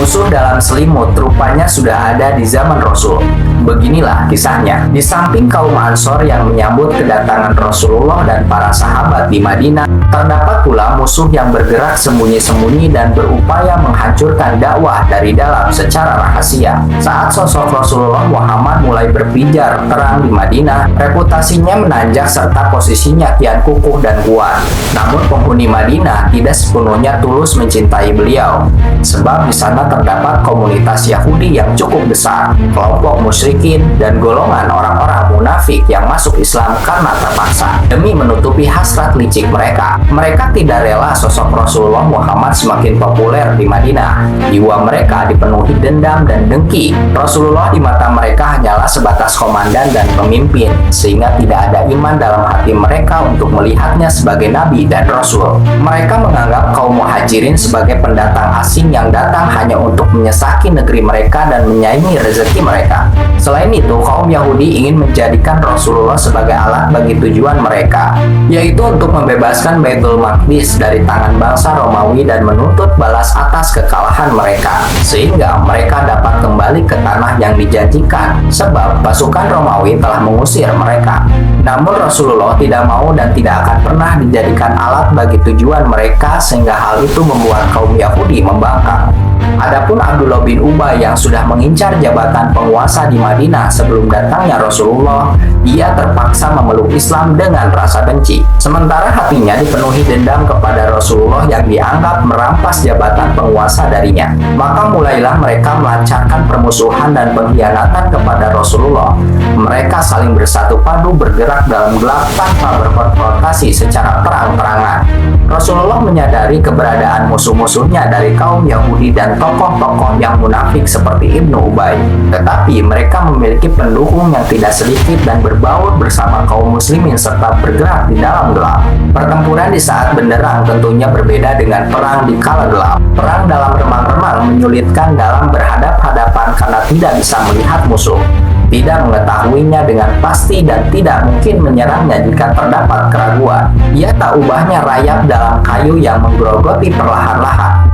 Musuh dalam selimut rupanya sudah ada di zaman Rasul. Beginilah kisahnya. Di samping kaum Ansor yang menyambut kedatangan Rasulullah dan para sahabat di Madinah, terdapat pula musuh yang bergerak sembunyi-sembunyi dan berupaya menghancurkan dakwah dari dalam secara rahasia. Saat sosok Rasulullah Muhammad mulai berpijar terang di Madinah, reputasinya menanjak serta posisinya kian kukuh dan kuat. Namun penghuni Madinah tidak sepenuhnya tulus mencintai beliau, sebab di sana terdapat komunitas Yahudi yang cukup besar, kelompok musyrikin, dan golongan orang-orang munafik yang masuk Islam karena terpaksa. Demi menutupi hasrat licik mereka, mereka tidak rela sosok Rasulullah Muhammad semakin populer di Madinah. Jiwa mereka dipenuhi dendam dan dengki. Rasulullah di mata mereka hanyalah sebatas komandan dan pemimpin, sehingga tidak ada iman dalam hati mereka untuk melihatnya sebagai nabi dan rasul. Mereka menganggap kaum muhajirin sebagai pendatang asing yang datang hanya untuk menyesaki negeri mereka dan menyaingi rezeki mereka. Selain itu, kaum Yahudi ingin menjadikan Rasulullah sebagai alat bagi tujuan mereka, yaitu untuk membebaskan Baitul Maqdis dari tangan bangsa Romawi dan menuntut balas atas kekalahan mereka, sehingga mereka dapat kembali ke tanah yang dijanjikan, sebab pasukan Romawi telah mengusir mereka. Namun Rasulullah tidak mau dan tidak akan pernah dijadikan alat bagi tujuan mereka, sehingga hal itu membuat kaum Yahudi membangkang. Adapun Abdullah bin Ubay yang sudah mengincar jabatan penguasa di Madinah sebelum datangnya Rasulullah, ia terpaksa memeluk Islam dengan rasa benci. Sementara hatinya dipenuhi dendam kepada Rasulullah yang dianggap merampas jabatan penguasa darinya. Maka mulailah mereka melancarkan permusuhan dan pengkhianatan kepada Rasulullah. Mereka saling bersatu padu bergerak dalam gelap tanpa berkonfrontasi secara terang-terangan. Rasulullah menyadari keberadaan musuh-musuhnya dari kaum Yahudi dan tokoh-tokoh yang munafik seperti Ibnu Ubay. Tetapi mereka memiliki pendukung yang tidak sedikit dan berbaur bersama kaum muslimin serta bergerak di dalam gelap. Pertempuran di saat benderang tentunya berbeda dengan perang di kala gelap. Perang dalam remang-remang menyulitkan dalam berhadap-hadapan karena tidak bisa melihat musuh, tidak mengetahuinya dengan pasti, dan tidak mungkin menyerangnya jika terdapat keraguan. Ia tak ubahnya rayap dalam kayu yang menggerogoti perlahan-lahan.